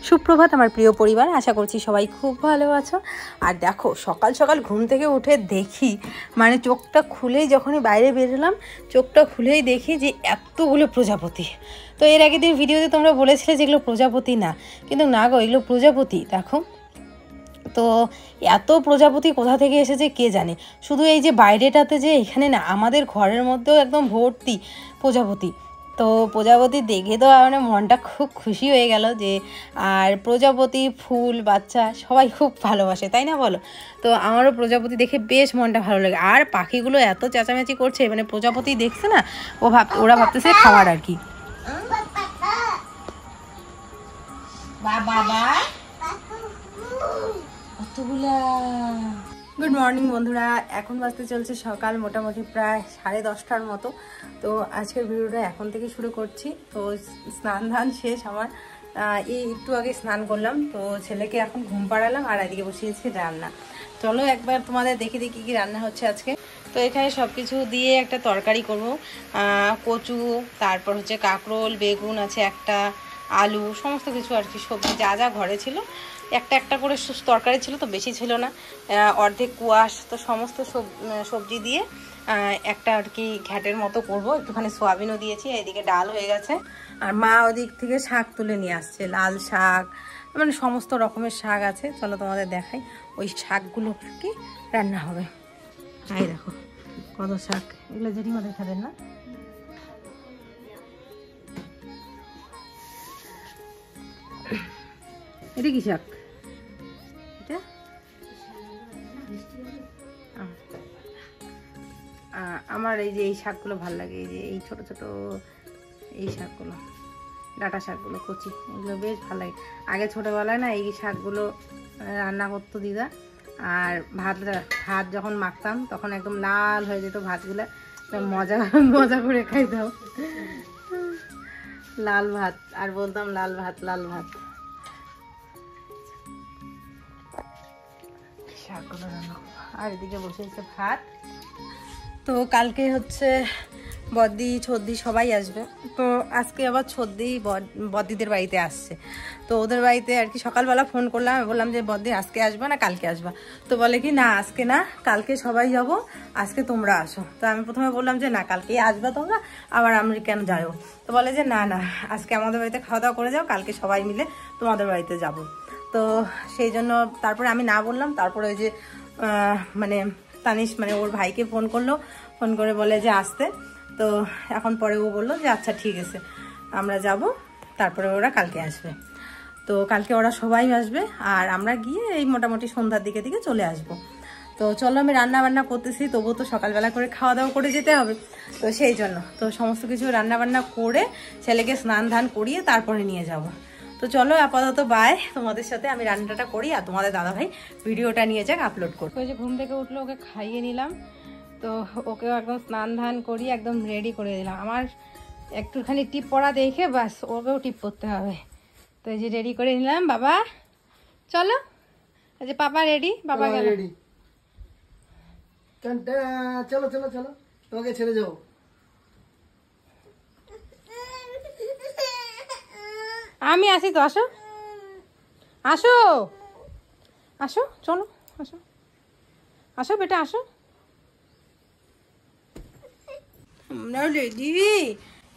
সুপ্রভাত আমার প্রিয় পরিবার, আশা করছি সবাই খুব ভালো আছো। আর দেখো সকাল সকাল ঘুম থেকে উঠে দেখি, মানে চোখটা খুলেই যখনই বাইরে বেরোলাম, চোখটা খুলেই দেখি যে এতগুলো প্রজাপতি। তো এর আগের দিন ভিডিওতে তোমরা বলেছিলে যে এগুলো প্রজাপতি না, কিন্তু না গো, এগুলো প্রজাপতি। দেখো তো এত প্রজাপতি কোথা থেকে এসেছে কে জানে। শুধু এই যে বাইরেটাতে, যে এখানে না, আমাদের ঘরের মধ্যেও একদম ভর্তি প্রজাপতি। তো প্রজাপতি দেখে তো মানে মনটা খুব খুশি হয়ে গেল যে, আর প্রজাপতি ফুল বাচ্চা সবাই খুব ভালোবাসে, তাই না বলো? তো আমারও প্রজাপতি দেখে বেশ মনটা ভালো লাগে। আর পাখিগুলো এত চেঁচামেচি করছে, মানে প্রজাপতি দেখছে না, ওরা ভাবতেছে খাবার আর কি। বাবা গুড মর্নিং বন্ধুরা, এখন বাজতে চলছে সকাল মোটামুটি প্রায় 10:30টার মতো। তো আজকের ভিডিওটা এখন থেকে শুরু করছি। তো স্নান ধান শেষ আমার, এই একটু আগে স্নান করলাম। তো ছেলেকে এখন ঘুম পাড়ালাম আর এদিকে বসিয়েছি রান্না। চলো একবার তোমাদের দেখি দেখি কি রান্না হচ্ছে আজকে। তো এখানে সব কিছু দিয়ে একটা তরকারি করব, কচু, তারপর হচ্ছে কাঁকরোল, বেগুন আছে একটা, আলু, সমস্ত কিছু আর কি, সবজি যা যা ঘরে ছিল। একটা একটা করে তরকারি ছিল, তো বেশি ছিল না, অর্ধেক কুয়াশ। তো সমস্ত সবজি দিয়ে একটা আর কি ঘ্যাটের মতো করব। একটুখানি সোয়াবিনও দিয়েছি, এদিকে ডাল হয়ে গেছে। আর মা ওদিক থেকে শাক তুলে নিয়ে আসছে, লাল শাক, মানে সমস্ত রকমের শাক আছে। চলো তোমাদের দেখাই, ওই শাকগুলো কি রান্না হবে। এই দেখো কত শাক, এগুলো জেঠিমা দেখাবেন না? এটা কি শাক? এটা আমার এই যে এই শাকগুলো ভাল লাগে, এই যে এই ছোট ছোট এই শাকগুলো, ডাঁটা শাকগুলো কচি, এগুলো বেশ ভালো লাগে। আগে ছোটোবেলায় না এই শাকগুলো রান্না করতো দিদা, আর ভাত যখন মাখতাম তখন একদম লাল হয়ে যেত ভাতগুলো, মজা মজা করে খাইতাম লাল ভাত, আর বলতাম লাল ভাত লাল ভাত। শাকগুলো রান্না আর এদিকে বসেছে ভাত। তো কালকে হচ্ছে বদ্দি ছদ্দি সবাই আসবে। তো আজকে আবার ছদ্দি বদ্দিদের বাড়িতে আসছে। তো ওদের বাড়িতে আর কি সকালবেলা ফোন করলাম, বললাম যে বদ্দি আজকে আসবা না কালকে আসবা? তো বলে কি না আজকে না, কালকে সবাই যাব, আজকে তোমরা আসো। তো আমি প্রথমে বললাম যে না, কালকেই আসবা তোমরা, আবার আমি কেন যাও? তো বলে যে না না, আজকে আমাদের বাড়িতে খাওয়া দাওয়া করে যাও, কালকে সবাই মিলে তোমাদের বাড়িতে যাব। তো সেই জন্য তারপরে আমি না বললাম। তারপরে ওই যে মানে তানিশ, মানে ওর ভাইকে ফোন করলো, ফোন করে বলে যে আসতে। তো এখন পরে ও বললো যে আচ্ছা ঠিক আছে আমরা যাব, তারপরে ওরা কালকে আসবে। তো কালকে ওরা সবাই আসবে, আর আমরা গিয়ে এই মোটামুটি সন্ধ্যার দিকে দিকে চলে আসব। তো চলো আমি রান্না বান্না করতেছি, তবুও তো সকালবেলা করে খাওয়া দাওয়া করে যেতে হবে। তো সেই জন্য তো সমস্ত কিছু রান্না বান্না করে ছেলেকে স্নান ধান করিয়ে তারপরে নিয়ে যাব। তো চলো আপাতত বাই, তোমাদের সাথে আমি রান্নাটা করি আর তোমাদের দাদাভাই ভিডিওটা নিয়ে যাক, আপলোড করবো। ওই যে ঘুম থেকে উঠলো, ওকে খাইয়ে নিলাম। তো ওকেও একদম স্নান ধান করি একদম রেডি করে দিলাম। আমার একটুখানি টিপ পরা দেখে বাস ওকেও টিপ করতে হবে। তো এই যে রেডি করে নিলাম। বাবা চলো, এই যে পাপা রেডি, বাবা গেল। চলো চলো চলো, তোমাকে ছেড়ে যাও। আমি আসি তো, আসো আসো আসো, চলো আসো আসো বেটা আসো। আমরা রেডি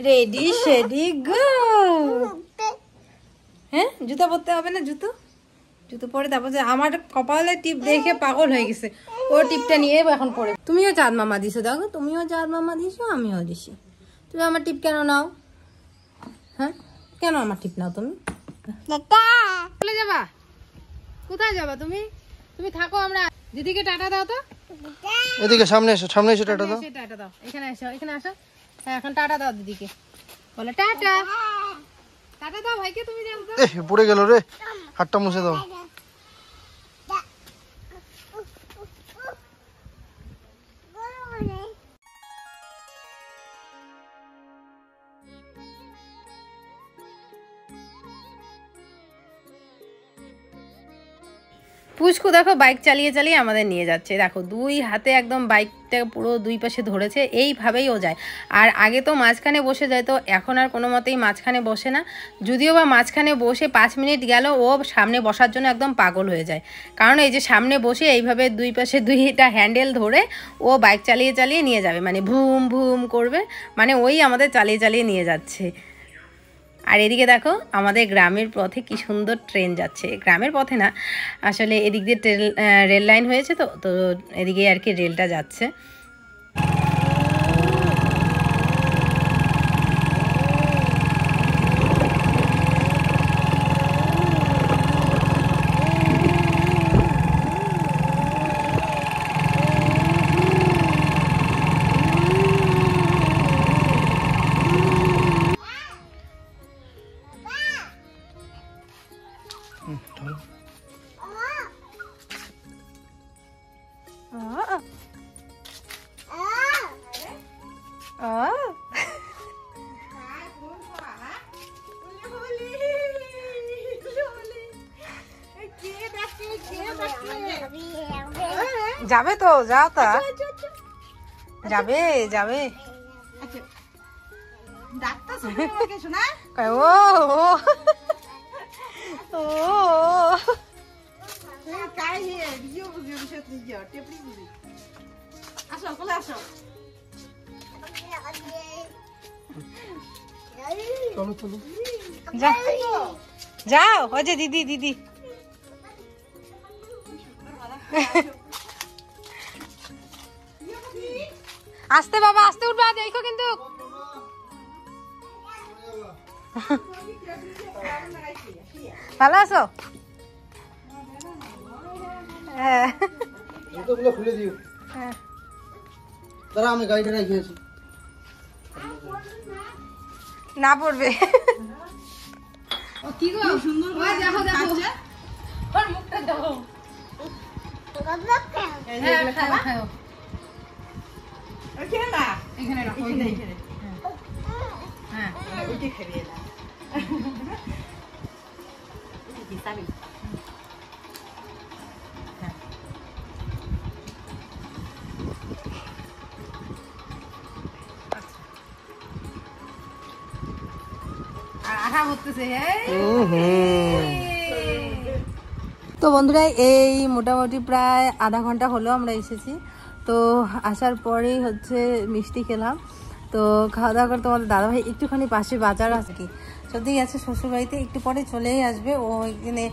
রেডি সেডি গো। হ্যাঁ জুতো পরতে হবে না? জুতো জুতো পরে তারপর যে আমার কপালে টিপ দেখে পাগল হয়ে গেছে, ও টিপটা নিয়ে এখন পরে। তুমিও চাঁদ মামা দিছো, দেখো তুমিও চাঁদ মামা দিছো, আমিও দিছি। তুমি আমার টিপ কেন নাও? হ্যাঁ কেন আমার টিপ নাও তুমি? চলে যাবা? কোথায় যাবা তুমি? তুমি থাকো, আমরা দিদিকে টাটা দাও তো। এদিকে সামনে এসো, সামনে এসো, টাটা দাও। টাটা দাও, এখানে এসো, এখানে আসো। হ্যাঁ এখন টাটা দাও দিদিকে, বলে টাটা। টাটা দাও ভাইকে, তুমি যাও তো। পড়ে গেল রে, হাতটা মুছে দাও। পুচকু দেখো বাইক চালিয়ে চালিয়ে আমাদের নিয়ে যাচ্ছে, দেখো দুই হাতে একদম বাইকটা পুরো দুই পাশে ধরেছে, এইভাবেই ও যায়। আর আগে তো মাঝখানে বসে যায়, তো এখন আর কোনো মতেই মাঝখানে বসে না। যদিও বা মাঝখানে বসে 5 মিনিট গেল ও সামনে বসার জন্য একদম পাগল হয়ে যায়, কারণ এই যে সামনে বসে এইভাবে দুই পাশে দুইটা হ্যান্ডেল ধরে ও বাইক চালিয়ে চালিয়ে নিয়ে যাবে, মানে ভুম ভুম করবে, মানে ওই আমাদের চালিয়ে চালিয়ে নিয়ে যাচ্ছে। আর এদিকে দেখো আমাদের গ্রামের পথে কি সুন্দর ট্রেন যাচ্ছে, গ্রামের পথে না আসলে এদিক দিয়ে রেল লাইন হয়েছে, তো তো এদিকে আর কি রেলটা যাচ্ছে। যাবে তো, যাও তা যাবে যাবে। যাও ওই যে দিদি দিদি আস্তে বাবা আস্তে উঠবা, দেখো কিন্তু। ভালো আছো? হ্যাঁ খুলে দিও। দাঁড়া আমি গাড়িটা রেখেছি, না পড়বে। কি গো সুন্দর করে দেখো দেখো ওর মুখটা দেখো। হ্যাঁ খাও খাও, ওখানে না এখানে রাখো, এখানে। হ্যাঁ ওইটা খাইয়ে দাও কি সাবি আঠা করতেছে। তো বন্ধুরা এই মোটামুটি প্রায় আধা ঘন্টা হলো আমরা এসেছি, তো আসার পরেই হচ্ছে মিষ্টি খেলাম। তো খাওয়া দাওয়া করে তোমাদের দাদাভাই একটুখানি পাশে বাজার আছে কি সত্যি গেছে শ্বশুরবাড়িতে, একটু পরে চলেই আসবে। ও এখানে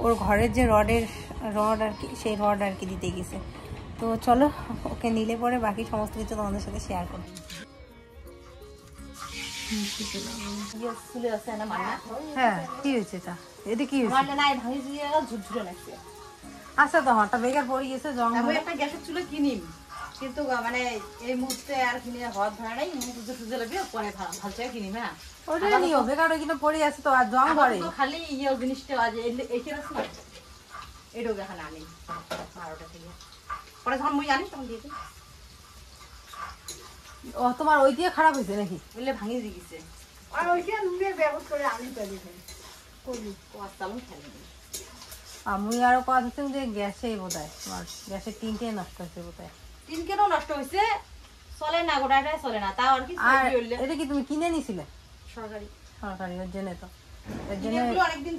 ওর ঘরের যে রড আর কি, সেই রড আর কি দিতে গেছে। তো চলো ওকে নিলে পরে বাকি সমস্ত কিছু তোমাদের সাথে শেয়ার করবো। হ্যাঁ কি হয়েছে এটা, এটা কি হয়েছে? আচ্ছা তো হঠাৎ বেকার পড়ে গেছে জং। একটা গ্যাসের চুলা কিনিম, কিন্তু মানে এই মুহূর্তে আর কিনে হওয়ার ধরা নাই, খুঁজে লাগবে পরে ভালো চাই কিনিম। হ্যাঁ ওটা নিও, বেকার কিনে পড়ে আছে তো আর জং ধরে। খালি ইয়ে জিনিসটা আজ এইখানে আছে না, এটাও দেখানে আনি 12টা থেকে পরে যখন মুই আনিস তখন দিয়ে দিই। ও তোমার ওই দিয়ে খারাপ হয়েছে নাকি? বললে ভাঙি দিয়ে গেছে আর ওইটা নুনের ব্যবহার করে আনি তৈরি করি কোয়াতাম খেলে। আমি আরো কথা হচ্ছে যে গ্যাসে বোধ হয় তোমার গ্যাসের টিনটে নষ্ট হয়েছে বোধ হয়। টিন কেন নষ্ট হয়েছে? চলে না, গোটাটাই চলে না, তাও আর কি। আর এটা কি তুমি কিনে নিছিলে? সরকারি ওর জন্য তো এর জন্য অনেকদিন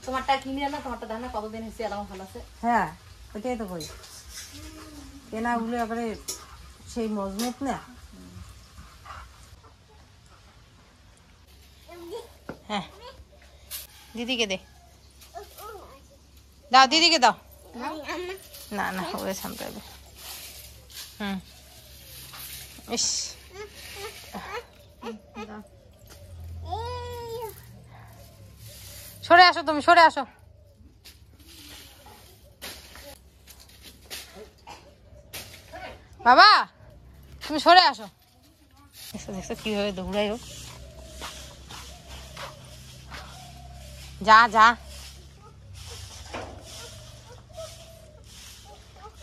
তোমারটা কিনে আনা, তোমারটা দেখ না কতদিন হয়েছে, এরকম ভালো আছে। হ্যাঁ ওইটাই তো করি, কেনাগুলো এবারে সেই মজবুত না। হ্যাঁ দিদিকে দে, দাও দিদিকে দাও। না না ওরে সামটাবে। ইস সরে আসো, তুমি সরে আসো। বাবা তুমি সরে আসো। দেখছো কিভাবে দৌড়াই হোক। যা যা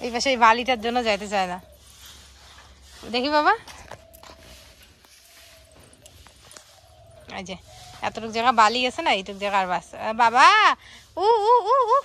এই পাশে এই বালিটার জন্য যাইতে চায় না। দেখি বাবা, এই যে এতটুক জায়গা বালি আছে না, এইটুক জায়গা আর বাস। বাবা উ উ উ উ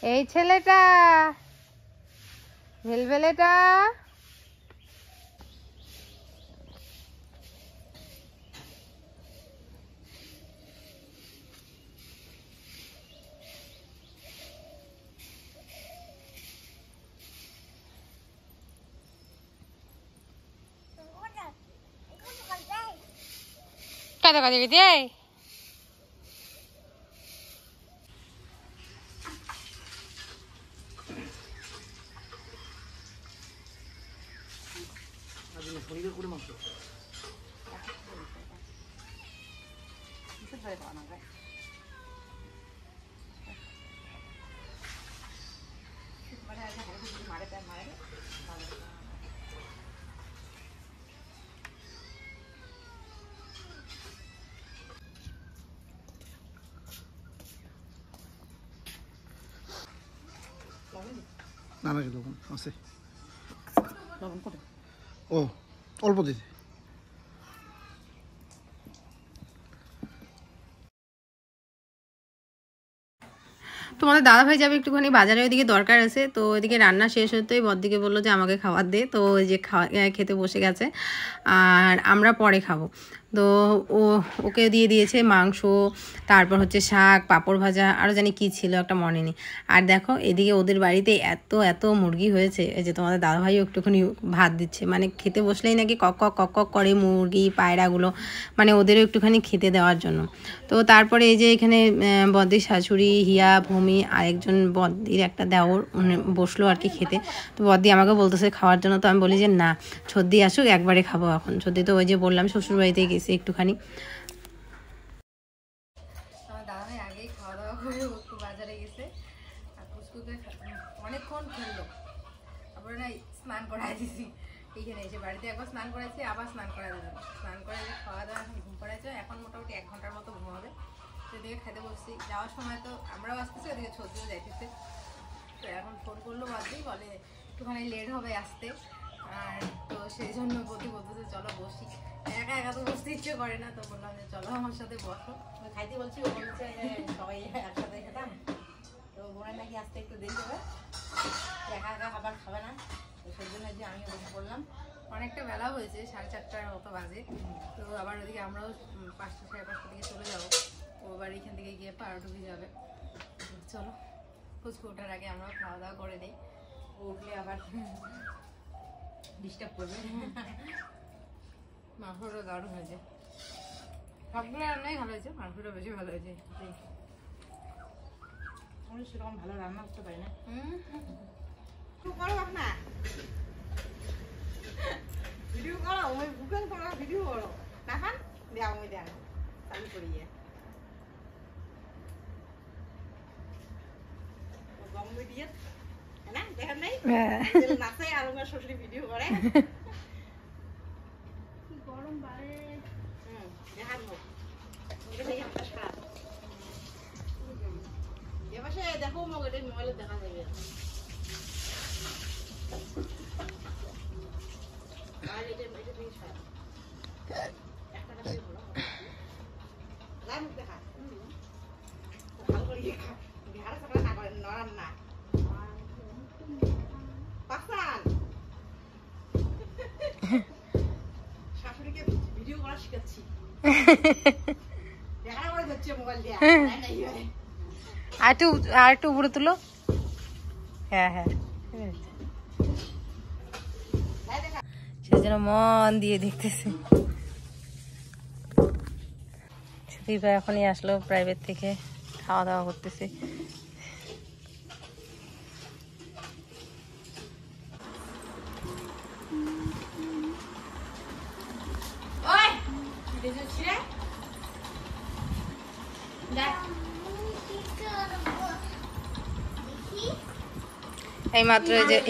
এই ছেলেটা ভেলভেলেটা কাদা কাদা গেছে না না লবণ আছে লবণ কত ও অল্প দিতে তোমাদের দাদাভাই যাবে একটুখানি বাজারে, ওইদিকে দরকার আছে। তো ওইদিকে রান্না শেষ হতেই বড়দিকে বললো যে আমাকে খাবার দে। তো ওই যে খেতে বসে গেছে, আর আমরা পরে খাবো। তো ওকে দিয়ে দিয়েছে মাংস, তারপর হচ্ছে শাক, পাঁপড় ভাজা, আরও জানি কি ছিল একটা মনে নেই। আর দেখো এদিকে ওদের বাড়িতে এত মুরগি হয়েছে। এই যে তোমাদের দাদাভাইও একটুখানি ভাত দিচ্ছে, মানে খেতে বসলেই নাকি কক কক করে মুরগি পায়রাগুলো, মানে ওদেরও একটুখানি খেতে দেওয়ার জন্য। তো তারপরে এই যে এখানে বদ্দির শাশুড়ি, হিয়া, ভূমি, আরেকজন বদ্দির একটা দেওর বসলো আর কি খেতে। তো বদ্দি আমাকে বলতেছে খাওয়ার জন্য। তো আমি বলি যে না, ছদ্দি আসুক, একবারে খাবো এখন। ছদ্দি তো ওই যে বললাম শ্বশুরবাড়িতে গেছে একটুখানি। আমার দাদাভাই আগেই খাওয়া দাওয়া করে একটু বাজারে গেছে, আর পুচকুকে অনেকক্ষণ খেললো। তারপরে না স্নান করাই দিছি, এইখানে এসে বাড়িতে একবার স্নান করাইছি, আবার স্নান করাই দিলাম। স্নান করে খাওয়া দাওয়া এখন ঘুম পড়াইছে, এখন মোটামুটি 1 ঘন্টার মতো ঘুমাবে। সেদিকে খেতে বসছি, যাওয়ার সময় তো আমরাও আসতেছি, ওদিকে ছদ্দিও যাইতেছে। তো এখন ফোন করলো বাদি, বলে একটুখানি লেট হবে আসতে, আর তো সেই জন্য বলতেছে চলো বসি। একা একা তো বসতে ইচ্ছে করে না, তো বললাম যে চলো আমার সাথে বসো। খাইতে বলছি, ও বলছে সবাই একসাথে খেতাম, তো বোনের নাকি আসতে একটু দেরি হবে, একা একা খাবার খাবে না, তো সেই জন্য যে আমিও বসে পড়লাম। অনেকটা বেলা হয়েছে, 4:30টার মতো বাজে। তো আবার ওদিকে আমরাও 5টা সাড়ে 5টার দিকে চলে যাবো। ও আবার এখান থেকে গিয়ে পাউরুটি যাবে। চলো ফুচকু ওঠার আগে আমরাও খাওয়া দাওয়া করে নিই, ও উঠলে আবার ডিস্টার্ব করবে। মাংসটা দারুণ হয়েছে, সবগুলো রান্নাই ভালো হয়েছে, মাংসটা বেশি ভালো হয়েছে। আমি সেরকম ভালো রান্না করতে পারি না। করো না, ভিডিও করো, ওই গুগল করো, ভিডিও করো না, খান দেওয়া ওই দেন চালু করিয়ে গম দিয়ে না দেখেন নাই নাচে আর আমার শ্বশুরি ভিডিও করে গরম বাড়ে। দেখাবো এবারে দেখো মোবাইলে দেখা যাবে। শাশুড়িকে ভিডিও করা শিখাচ্ছি, দেখা করে যাচ্ছে মোবাইল দিয়ে। আর একটু উপরে তুলো। হ্যাঁ হ্যাঁ, সেজন্য মন দিয়ে দেখতেছি। সুদীপ ভাই এখনই আসলো প্রাইভেট থেকে, খাওয়া দাওয়া করতেছে।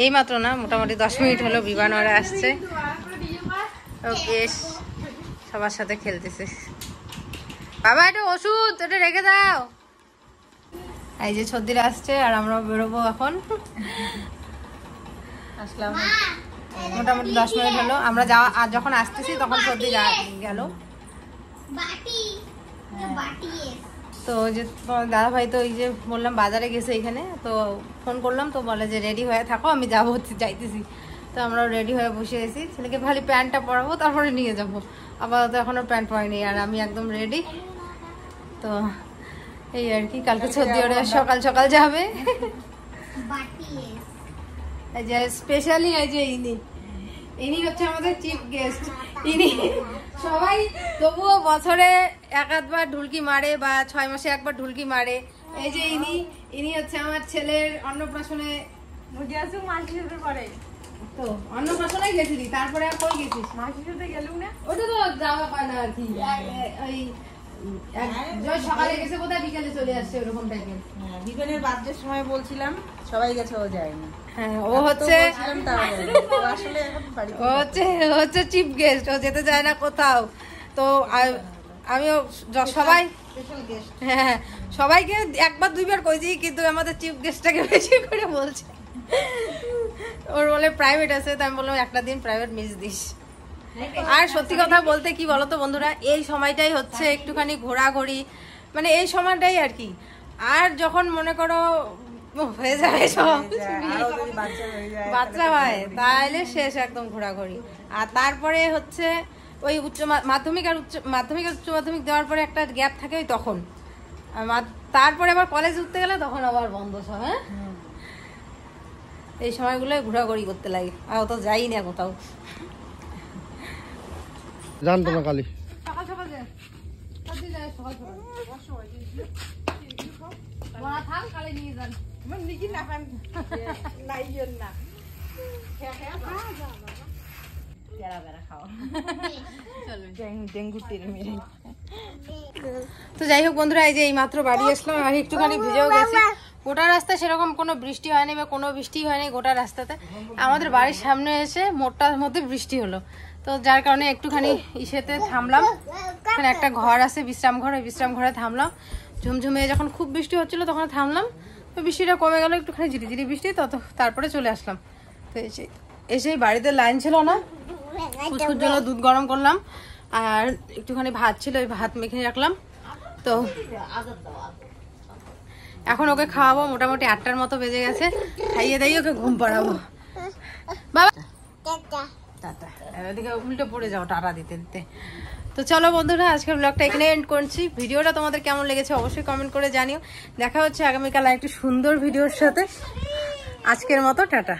এই মাত্র না, মোটামুটি 10 মিনিট হলো বিমানওয়ালা আসছে। ও বেশ সবার সাথে খেলতেছে। বাবা এটা ওষুধ, এটা রেখে দাও। এই যে ছদ্দিরা আসছে, আর আমরা বেরোবো এখন। আসলাম মোটামুটি 10 মিনিট হলো। আমরা যখন আসতেছি তখন ছদ্দি গেল। তো যে দাদা ভাই তো এই যে বললাম বাজারে গেছে এখানে, তো ফোন করলাম তো বলে যে রেডি হয়ে থাকো আমি যাবো যাইতেছি। তো আমরা রেডি হয়ে বসে আছি, ছেলেকে খালি প্যান্টটা পরাবো তারপরে নিয়ে যাব। আপাতত এখনো প্যান্ট পরাইনি আর আমি একদম রেডি। তো এই আর কি, কালকে সর্দি ওরে সকাল সকাল যাবে। এই যে স্পেশালি এই যে ইনি হচ্ছে আমাদের চিফ গেস্ট। ইনি সবাই তবুও বছরে এক আধবার ঢুলকি মারে বা 6 মাসে একবার ঢুলকি মারে। এই যে ইনি হচ্ছে আমার ছেলের অন্নপ্রাশনে পরে। তো অন্নপ্রাশনে গেছিলি, তারপরে আর কই গেছিস? মাসির সাথে গেলু না? ওটা তো যাওয়া পায় না আর কি, ওই সকালে গেছে কোথায় বিকেলে চলে আসছে ওরকম টাইপের। বিকেলের বার্থডের সময় বলছিলাম সবাই গেছে, ও যায়নি। হ্যাঁ, ও হচ্ছে চিফ গেস্ট, ও যেতে চায় না কোথাও। তো আমিও সবাই হ্যাঁ সবাইকে একবার দুইবার কইছি, কিন্তু আমাদের চিফ গেস্টটাকে বেশি করে বলছে। ওর বলে প্রাইভেট আছে, তো আমি বললাম একটা দিন প্রাইভেট মিস দিস। আর সত্যি কথা বলতে কি বলতো বন্ধুরা, এই সময়টাই হচ্ছে একটুখানি ঘোরাঘুরি, মানে এই সময়টাই আর কি। আর যখন মনে করো হয়ে যাবে সব বাচ্চা হয়, তাহলে শেষ একদম ঘোরাঘুরি। আর তারপরে হচ্ছে ওই মাধ্যমিক আর উচ্চ মাধ্যমিক দেওয়ার পরে একটা গ্যাপ থাকে, ওই তখন। তারপরে আবার কলেজ উঠতে গেলে তখন আবার বন্ধ সব। হ্যাঁ, এই সময়গুলো ঘোরাঘুরি করতে লাগে, আর তো যাই না কোথাও। জানতো না কালি সকাল সকাল যায়, সকাল সকাল থাক, কালে নিয়ে যান। তো যাই হোক বন্ধুরা, এই যে এই মাত্র বাড়ি আসলাম, আর একটুখানি ভিজেও গেছি। গোটা রাস্তায় সেরকম কোনো বৃষ্টি হয়নি বা কোনো বৃষ্টি হয়নি গোটা রাস্তাতে। আমাদের বাড়ির সামনে এসে মোটার মধ্যে বৃষ্টি হলো, তো যার কারণে একটুখানি ইসেতে থামলাম। এখানে একটা ঘর আছে বিশ্রাম ঘর, ওই বিশ্রাম ঘরে থামলাম। ঝুমঝুমে যখন খুব বৃষ্টি হচ্ছিল তখন থামলাম, তো বৃষ্টিটা কমে গেল, একটুখানি ঝিরিঝিরি বৃষ্টি, তারপরে চলে আসলাম। তো এসেই বাড়িতে লাইন ছিল না, কুচকুর জন্য দুধ গরম করলাম, আর একটুখানি ভাত ছিল, ওই ভাত মেখে রাখলাম। তো এখন ওকে খাওয়াবো, মোটামুটি 8টার মতো বেজে গেছে, খাইয়ে দাইয়ে ওকে ঘুম পাড়াবো। বাবা টাটা, এদিকে উল্টে পড়ে যাও টাটা দিতে দিতে। তো চলো বন্ধুরা, আজকের ব্লগটা এখানে এন্ড করছি। ভিডিওটা তোমাদের কেমন লেগেছে অবশ্যই কমেন্ট করে জানিও। দেখা হচ্ছে আগামীকাল একটু সুন্দর ভিডিওর সাথে। আজকের মতো টাটা।